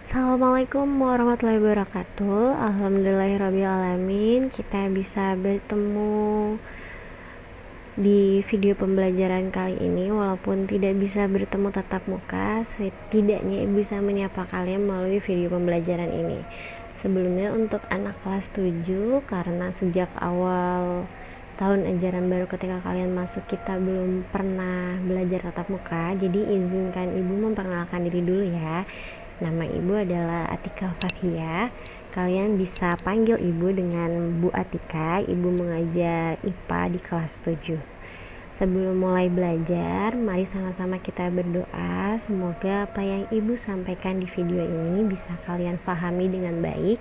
Assalamualaikum warahmatullahi wabarakatuh. Alhamdulillahirrabbilalamin, kita bisa bertemu di video pembelajaran kali ini. Walaupun tidak bisa bertemu tatap muka, setidaknya ibu bisa menyapa kalian melalui video pembelajaran ini. Sebelumnya untuk anak kelas 7, karena sejak awal tahun ajaran baru ketika kalian masuk kita belum pernah belajar tatap muka, jadi izinkan ibu memperkenalkan diri dulu ya. Nama ibu adalah Atika Fathia. Kalian bisa panggil ibu dengan Bu Atika. Ibu mengajar IPA di kelas 7. Sebelum mulai belajar, mari sama-sama kita berdoa. Semoga apa yang ibu sampaikan di video ini bisa kalian pahami dengan baik,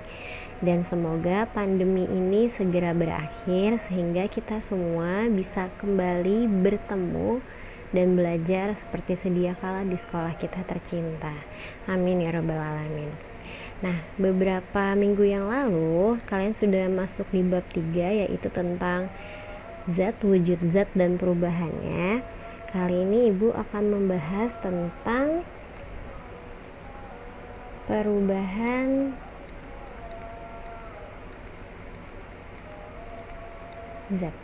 dan semoga pandemi ini segera berakhir sehingga kita semua bisa kembali bertemu dan belajar seperti sedia kala di sekolah kita tercinta. Amin ya rabbal alamin. Nah, beberapa minggu yang lalu kalian sudah masuk di bab 3, yaitu tentang zat, wujud zat, dan perubahannya. Kali ini ibu akan membahas tentang perubahan zat.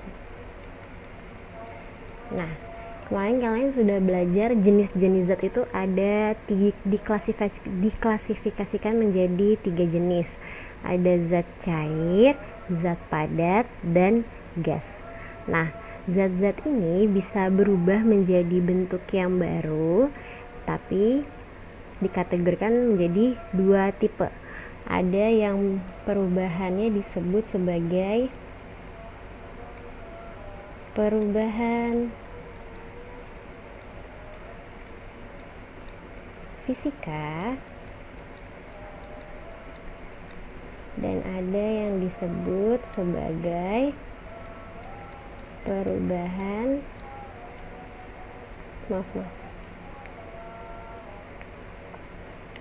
Nah, kemarin kalian sudah belajar jenis-jenis zat itu ada diklasifikasikan menjadi 3 jenis. Ada zat cair, zat padat, dan gas. Nah, zat-zat ini bisa berubah menjadi bentuk yang baru, tapi dikategorikan menjadi 2 tipe. Ada yang perubahannya disebut sebagai perubahan fisika, dan ada yang disebut sebagai perubahan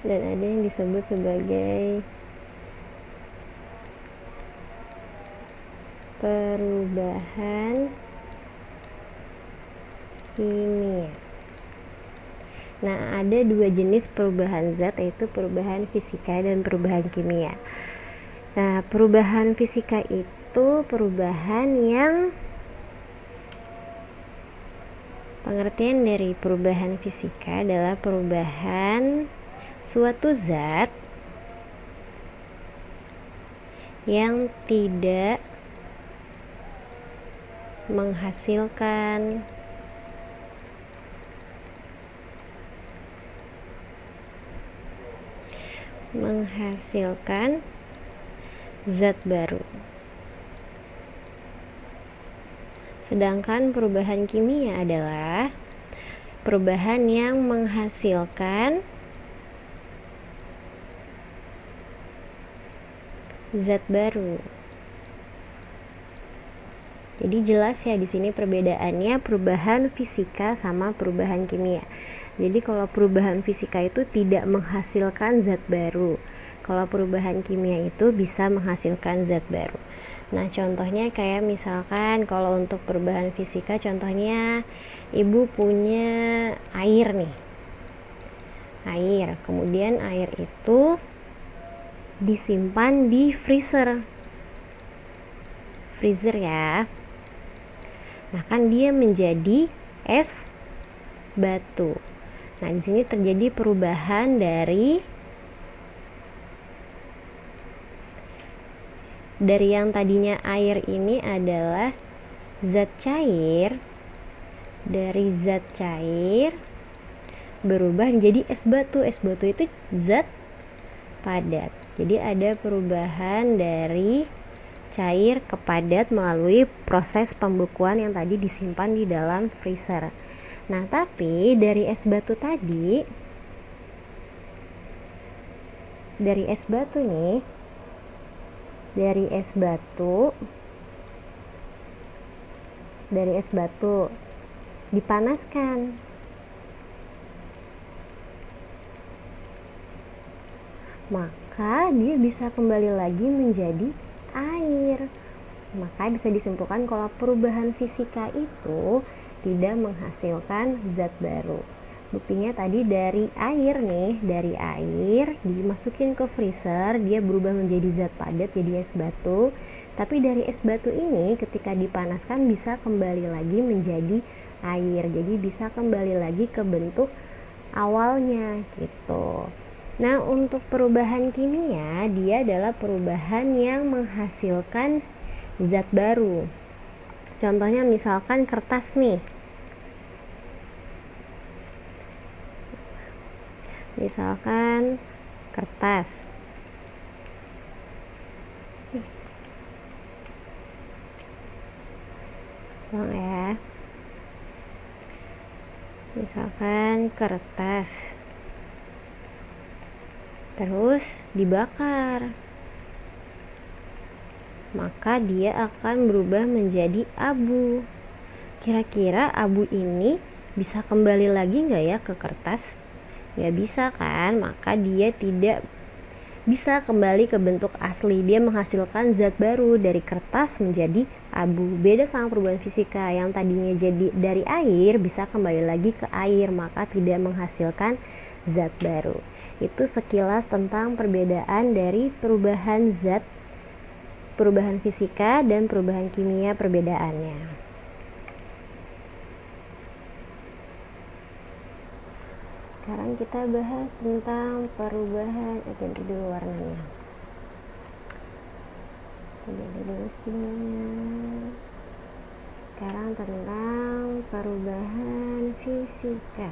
dan ada yang disebut sebagai perubahan kimia. Nah, ada 2 jenis perubahan zat, yaitu perubahan fisika dan perubahan kimia. Nah, perubahan fisika itu perubahan yang pengertian dari perubahan fisika adalah perubahan suatu zat yang tidak menghasilkan zat baru. Sedangkan perubahan kimia adalah perubahan yang menghasilkan zat baru. Jadi jelas ya di sini perbedaannya perubahan fisika sama perubahan kimia. Jadi kalau perubahan fisika itu tidak menghasilkan zat baru. Kalau perubahan kimia itu bisa menghasilkan zat baru. Nah, contohnya kayak misalkan kalau untuk perubahan fisika, contohnya ibu punya air nih. Air, kemudian air itu disimpan di freezer ya. Nah, kan dia menjadi es batu. Nah, di sini terjadi perubahan dari yang tadinya air ini adalah zat cair, dari zat cair berubah menjadi es batu. Es batu itu zat padat. Jadi ada perubahan dari cair ke padat melalui proses pembekuan yang tadi disimpan di dalam freezer. Nah, tapi dari es batu tadi, dari es batu dipanaskan. Maka dia bisa kembali lagi menjadi air. Maka bisa disimpulkan kalau perubahan fisika itu tidak menghasilkan zat baru. Buktinya tadi dari air nih, dari air dimasukin ke freezer, dia berubah menjadi zat padat, jadi es batu. Tapi dari es batu ini ketika dipanaskan bisa kembali lagi menjadi air, jadi bisa kembali lagi ke bentuk awalnya gitu. Nah, untuk perubahan kimia, dia adalah perubahan yang menghasilkan zat baru. Contohnya misalkan kertas nih. Misalkan kertas. Ulang ya. Misalkan kertas. Terus dibakar. Maka dia akan berubah menjadi abu. Kira-kira abu ini bisa kembali lagi nggak ya ke kertas? Ya bisa kan, maka dia tidak bisa kembali ke bentuk asli. Dia menghasilkan zat baru dari kertas menjadi abu. Beda sama perubahan fisika yang tadinya jadi dari air bisa kembali lagi ke air, maka tidak menghasilkan zat baru. Itu sekilas tentang perbedaan dari perubahan zat, perubahan fisika dan perubahan kimia, perbedaannya. Sekarang kita bahas tentang perubahan, ganti dulu warnanya. Ganti dulu spidolnya. Sekarang tentang perubahan fisika.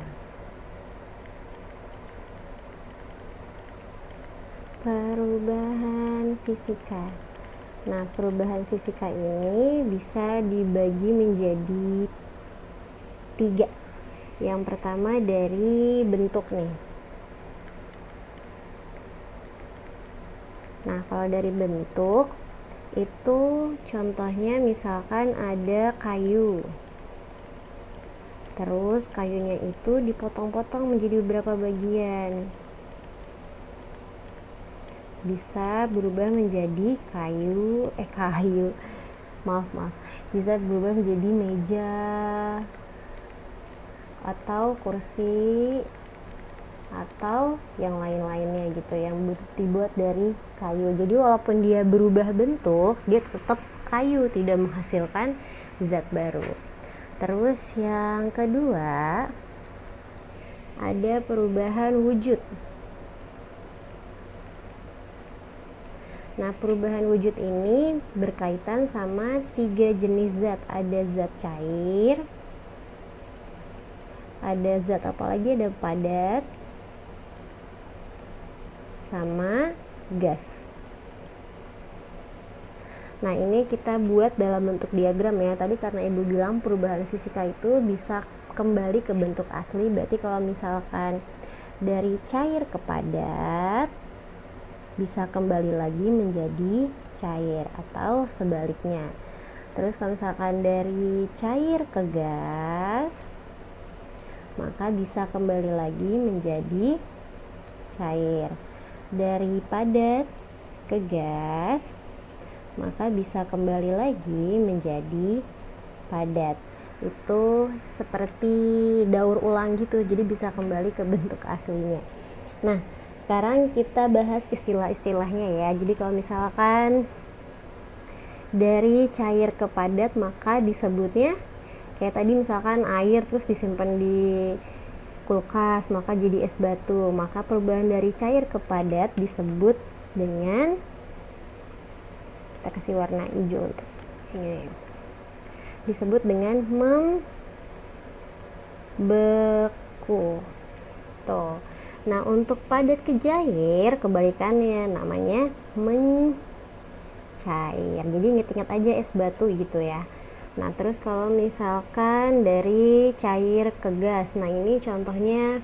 Perubahan fisika. Nah, perubahan fisika ini bisa dibagi menjadi 3. Yang pertama dari bentuk nih. Nah, kalau dari bentuk itu contohnya misalkan ada kayu. Terus kayunya itu dipotong-potong menjadi beberapa bagian. Bisa berubah menjadi bisa berubah menjadi meja atau kursi atau yang lain-lainnya gitu, yang dibuat dari kayu. Jadi walaupun dia berubah bentuk, dia tetap kayu, tidak menghasilkan zat baru. Terus yang kedua ada perubahan wujud. Nah, perubahan wujud ini berkaitan sama 3 jenis zat. Ada zat cair, ada zat apa lagi, ada padat, sama gas. Nah, ini kita buat dalam bentuk diagram ya. Tadi karena Ibu bilang perubahan fisika itu bisa kembali ke bentuk asli, berarti kalau misalkan dari cair ke padat bisa kembali lagi menjadi cair atau sebaliknya. Terus kalau misalkan dari cair ke gas, maka bisa kembali lagi menjadi cair. Dari padat ke gas, maka bisa kembali lagi menjadi padat. Itu seperti daur ulang gitu, jadi bisa kembali ke bentuk aslinya. Nah, sekarang kita bahas istilah-istilahnya ya. Jadi kalau misalkan dari cair ke padat, maka disebutnya kayak tadi misalkan air terus disimpan di kulkas, maka jadi es batu. Maka perubahan dari cair ke padat disebut dengan, kita kasih warna hijau untuk ini, disebut dengan membeku. Tuh. Nah, untuk padat ke cair kebalikannya, namanya mencair. Jadi inget-inget aja es batu gitu ya. Nah, terus kalau misalkan dari cair ke gas, nah ini contohnya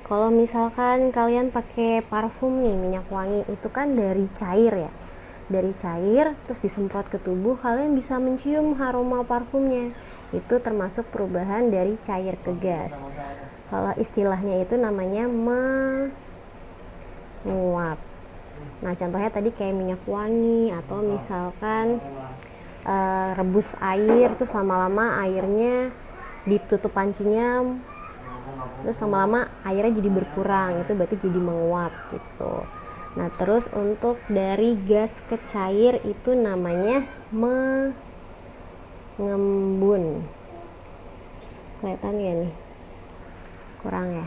kalau misalkan kalian pakai parfum nih, minyak wangi, itu kan dari cair ya. Dari cair terus disemprot ke tubuh, kalian bisa mencium aroma parfumnya. Itu termasuk perubahan dari cair ke gas. Kalau istilahnya itu namanya menguap. Nah, contohnya tadi kayak minyak wangi, atau misalkan rebus air terus lama-lama airnya ditutup pancinya terus lama-lama airnya jadi berkurang, itu berarti jadi menguap gitu. Nah terus untuk dari gas ke cair itu namanya mengembun. Kelihatan ya nih, kurang ya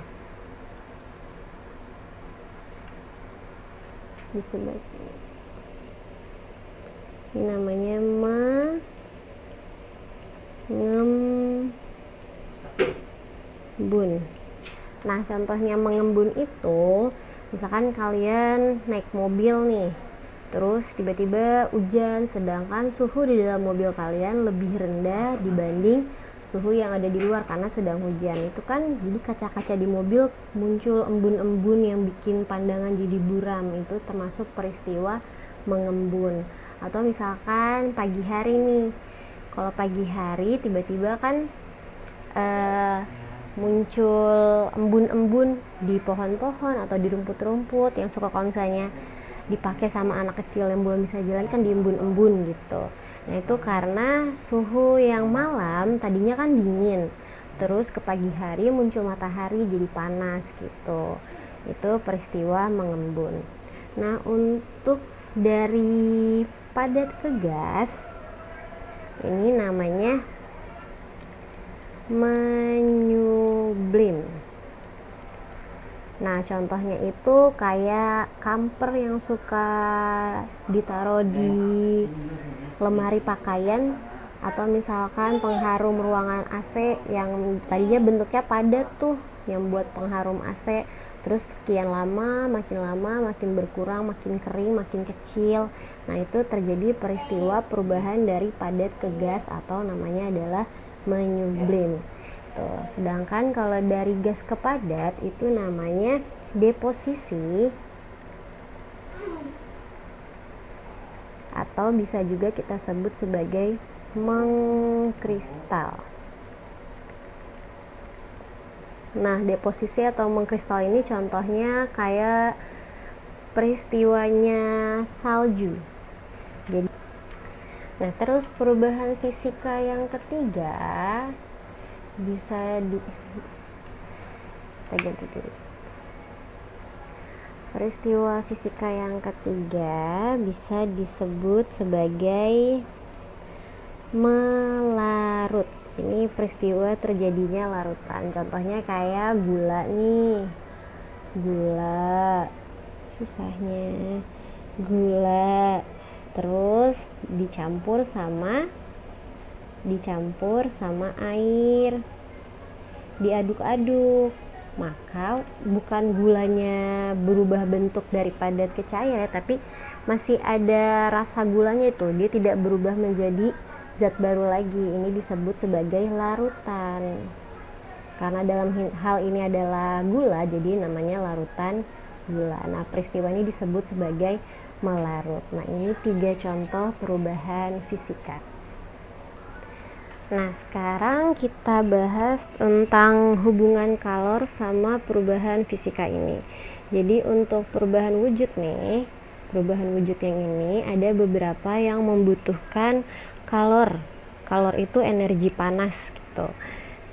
di sebelah sini. Ini namanya mengembun. Nah contohnya mengembun itu, misalkan kalian naik mobil nih, terus tiba-tiba hujan, sedangkan suhu di dalam mobil kalian lebih rendah dibanding suhu yang ada di luar karena sedang hujan. Itu kan jadi kaca-kaca di mobil muncul embun-embun yang bikin pandangan jadi buram, itu termasuk peristiwa mengembun. Atau misalkan pagi hari nih, kalau pagi hari tiba-tiba kan muncul embun-embun di pohon-pohon atau di rumput-rumput yang suka kalau misalnya dipakai sama anak kecil yang belum bisa jalan kan diembun-embun gitu. Nah itu karena suhu yang malam tadinya kan dingin, terus ke pagi hari muncul matahari jadi panas gitu. Itu peristiwa mengembun. Nah untuk dari padat ke gas ini namanya menyublim. Nah contohnya itu kayak kamper yang suka ditaruh di lemari pakaian, atau misalkan pengharum ruangan AC yang tadinya bentuknya padat tuh yang buat pengharum AC, terus sekian lama makin berkurang, makin kering, makin kecil. Nah itu terjadi peristiwa perubahan dari padat ke gas atau namanya adalah menyublim. Tuh. Sedangkan kalau dari gas ke padat itu namanya deposisi, atau bisa juga kita sebut sebagai mengkristal. Nah deposisi atau mengkristal ini contohnya kayak peristiwanya salju. Jadi, nah terus perubahan fisika yang ketiga bisa kita ganti dulu. Peristiwa fisika yang ketiga bisa disebut sebagai melarut. Ini peristiwa terjadinya larutan. Contohnya kayak gula nih. Gula. Susahnya. Gula. Terus dicampur sama air, diaduk-aduk, maka bukan gulanya berubah bentuk dari padat ke cair ya, tapi masih ada rasa gulanya, itu dia tidak berubah menjadi zat baru lagi. Ini disebut sebagai larutan. Karena dalam hal ini adalah gula, jadi namanya larutan gula. Nah peristiwa ini disebut sebagai melarut. Nah ini 3 contoh perubahan fisika. Nah sekarang kita bahas tentang hubungan kalor sama perubahan fisika ini. Jadi untuk perubahan wujud nih, perubahan wujud yang ini ada beberapa yang membutuhkan kalor. Kalor itu energi panas gitu.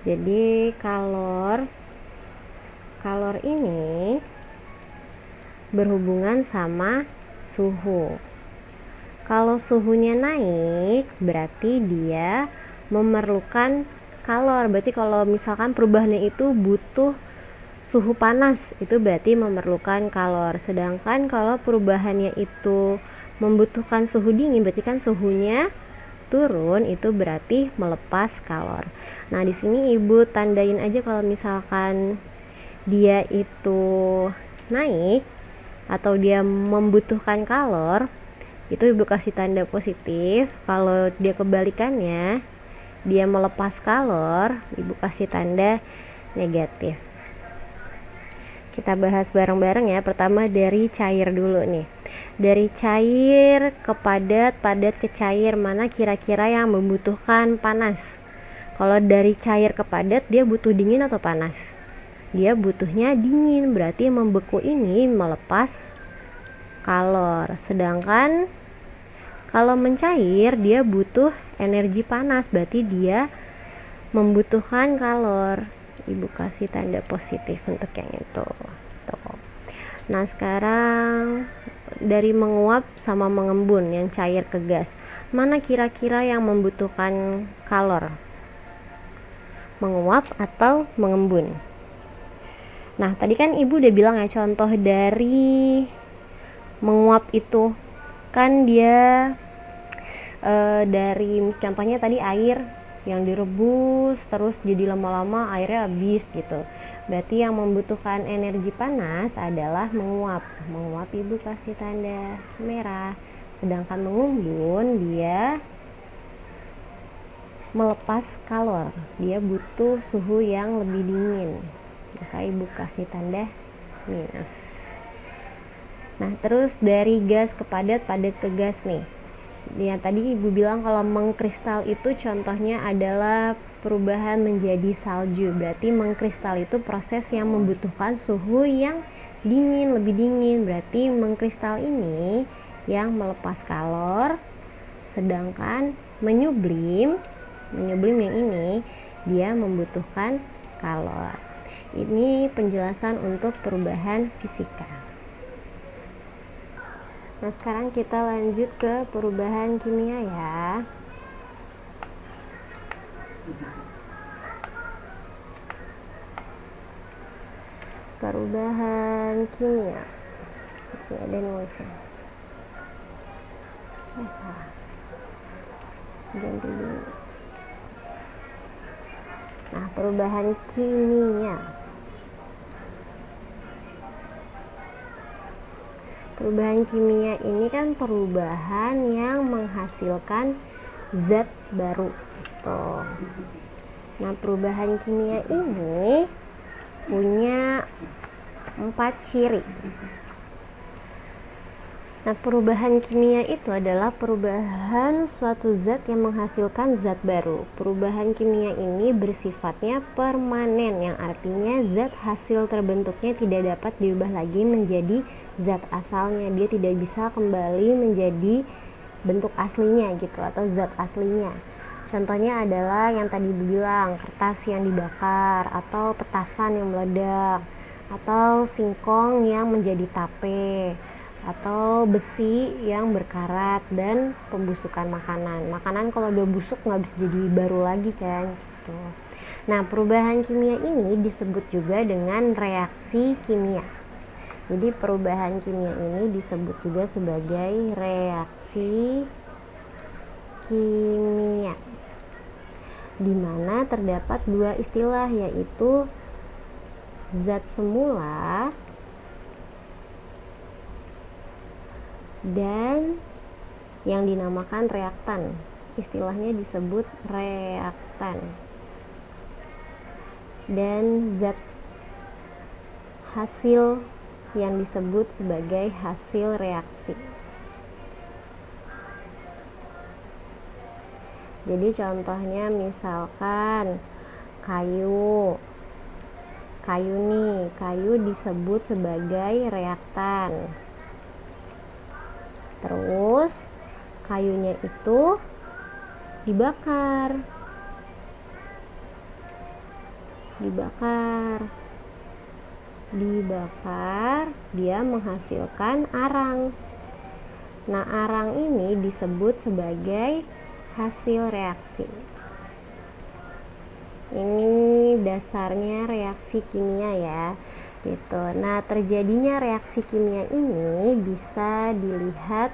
Jadi kalor ini berhubungan sama suhu. Kalau suhunya naik berarti dia memerlukan kalor. Berarti kalau misalkan perubahannya itu butuh suhu panas, itu berarti memerlukan kalor. Sedangkan kalau perubahannya itu membutuhkan suhu dingin, berarti kan suhunya turun, itu berarti melepas kalor. Nah di sini ibu tandain aja kalau misalkan dia itu naik atau dia membutuhkan kalor, itu ibu kasih tanda positif. Kalau dia kebalikannya, dia melepas kalor, ibu kasih tanda negatif. Kita bahas bareng-bareng ya. Pertama dari cair dulu nih. Dari cair ke padat, padat ke cair, mana kira-kira yang membutuhkan panas? Kalau dari cair ke padat, dia butuh dingin atau panas? Dia butuhnya dingin, berarti membeku ini melepas kalor. Sedangkan kalau mencair dia butuh energi panas, berarti dia membutuhkan kalor. Ibu kasih tanda positif untuk yang itu. Tuh. Nah, sekarang dari menguap sama mengembun yang cair ke gas, mana kira-kira yang membutuhkan kalor? Menguap atau mengembun? Nah, tadi kan Ibu udah bilang ya, contoh dari menguap itu kan dia dari contohnya tadi air yang direbus terus jadi lama-lama airnya habis gitu. Berarti yang membutuhkan energi panas adalah menguap. Menguap Ibu kasih tanda merah. Sedangkan mengembun dia melepas kalor. Dia butuh suhu yang lebih dingin. Maka Ibu kasih tanda minus. Nah, terus dari gas ke padat, padat ke gas nih. Yang tadi Ibu bilang kalau mengkristal itu contohnya adalah perubahan menjadi salju. Berarti mengkristal itu proses yang membutuhkan suhu yang dingin, lebih dingin. Berarti mengkristal ini yang melepas kalor, sedangkan menyublim yang ini dia membutuhkan kalor. Ini penjelasan untuk perubahan fisika. Nah, sekarang kita lanjut ke perubahan kimia ya. Perubahan kimia. Masih ada nulisnya. Salah. Ganti dulu. Nah, perubahan kimia. Perubahan kimia ini kan perubahan yang menghasilkan zat baru gitu. Nah, perubahan kimia ini punya 4 ciri. Nah, perubahan kimia itu adalah perubahan suatu zat yang menghasilkan zat baru. Perubahan kimia ini bersifatnya permanen, yang artinya zat hasil terbentuknya tidak dapat diubah lagi menjadi zat asalnya. Dia tidak bisa kembali menjadi bentuk aslinya gitu, atau zat aslinya. Contohnya adalah yang tadi bilang, kertas yang dibakar, atau petasan yang meledak, atau singkong yang menjadi tape, atau besi yang berkarat, dan pembusukan makanan. Makanan kalau udah busuk nggak bisa jadi baru lagi kan gitu. Nah, perubahan kimia ini disebut juga dengan reaksi kimia. Jadi perubahan kimia ini disebut juga sebagai reaksi kimia, di mana terdapat 2 istilah, yaitu zat semula dan yang dinamakan reaktan. Istilahnya disebut reaktan. Dan zat hasil yang disebut sebagai hasil reaksi. Jadi contohnya misalkan kayu disebut sebagai reaktan. Terus kayunya itu dibakar, dia menghasilkan arang. Nah, arang ini disebut sebagai hasil reaksi. Ini dasarnya reaksi kimia ya gitu. Nah, terjadinya reaksi kimia ini bisa dilihat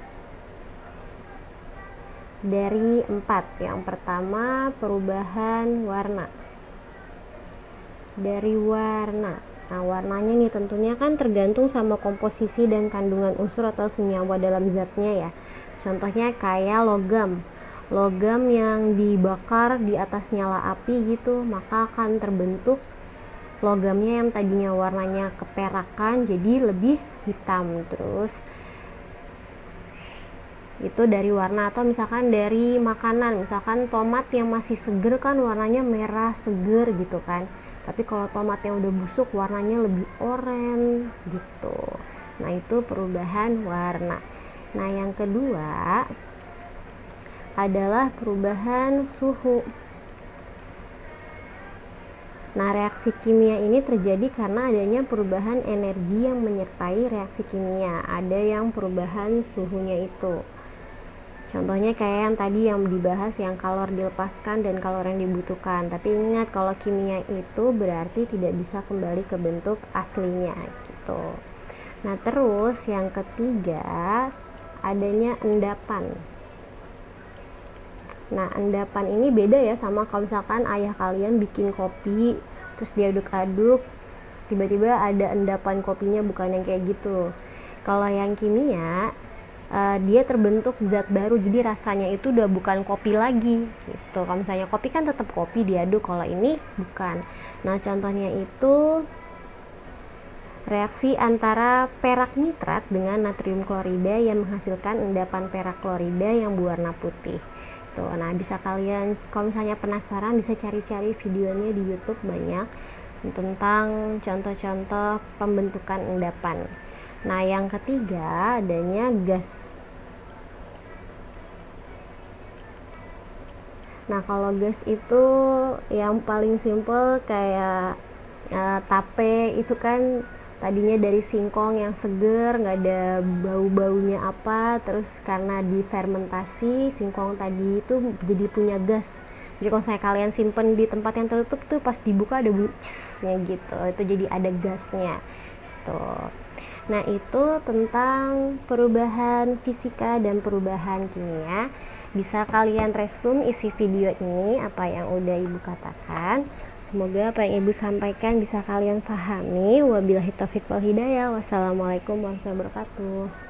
dari 4. Yang pertama, perubahan warna. Dari warna. Nah, warnanya nih tentunya kan tergantung sama komposisi dan kandungan unsur atau senyawa dalam zatnya ya. Contohnya kayak logam yang dibakar di atas nyala api gitu, maka akan terbentuk logamnya yang tadinya warnanya keperakan jadi lebih hitam. Terus itu dari warna. Atau misalkan dari makanan, misalkan tomat yang masih seger kan warnanya merah seger gitu kan, tapi kalau tomat yang udah busuk warnanya lebih oranye gitu. Nah, itu perubahan warna. Nah, yang kedua adalah perubahan suhu. Nah, reaksi kimia ini terjadi karena adanya perubahan energi yang menyertai reaksi kimia. Ada yang perubahan suhunya itu. Contohnya kayak yang tadi yang dibahas, yang kalor dilepaskan dan kalor yang dibutuhkan. Tapi ingat, kalau kimia itu berarti tidak bisa kembali ke bentuk aslinya gitu. Nah, terus yang ketiga adanya endapan. Nah, endapan ini beda ya sama kalau misalkan ayah kalian bikin kopi terus diaduk-aduk, tiba-tiba ada endapan kopinya, bukan yang kayak gitu. Kalau yang kimia, dia terbentuk zat baru, jadi rasanya itu udah bukan kopi lagi gitu. Kalau misalnya kopi kan tetap kopi diaduk, kalau ini bukan. Nah, contohnya itu reaksi antara perak nitrat dengan natrium klorida yang menghasilkan endapan perak klorida yang berwarna putih. Tuh, nah bisa kalian kalau misalnya penasaran bisa cari-cari videonya di YouTube, banyak tentang contoh-contoh pembentukan endapan. Nah, yang ketiga adanya gas. Nah, kalau gas itu yang paling simple kayak tape itu kan tadinya dari singkong yang seger, nggak ada bau-baunya apa, terus karena difermentasi singkong tadi itu jadi punya gas. Jadi kalau saya kalian simpen di tempat yang tertutup tuh pas dibuka ada bunyi cisnya gitu, itu jadi ada gasnya tuh. Nah, itu tentang perubahan fisika dan perubahan kimia. Bisa kalian resume isi video ini apa yang udah ibu katakan. Semoga apa yang ibu sampaikan bisa kalian pahami. Wabillahi taufiq wal hidayah. Wassalamualaikum warahmatullahi wabarakatuh.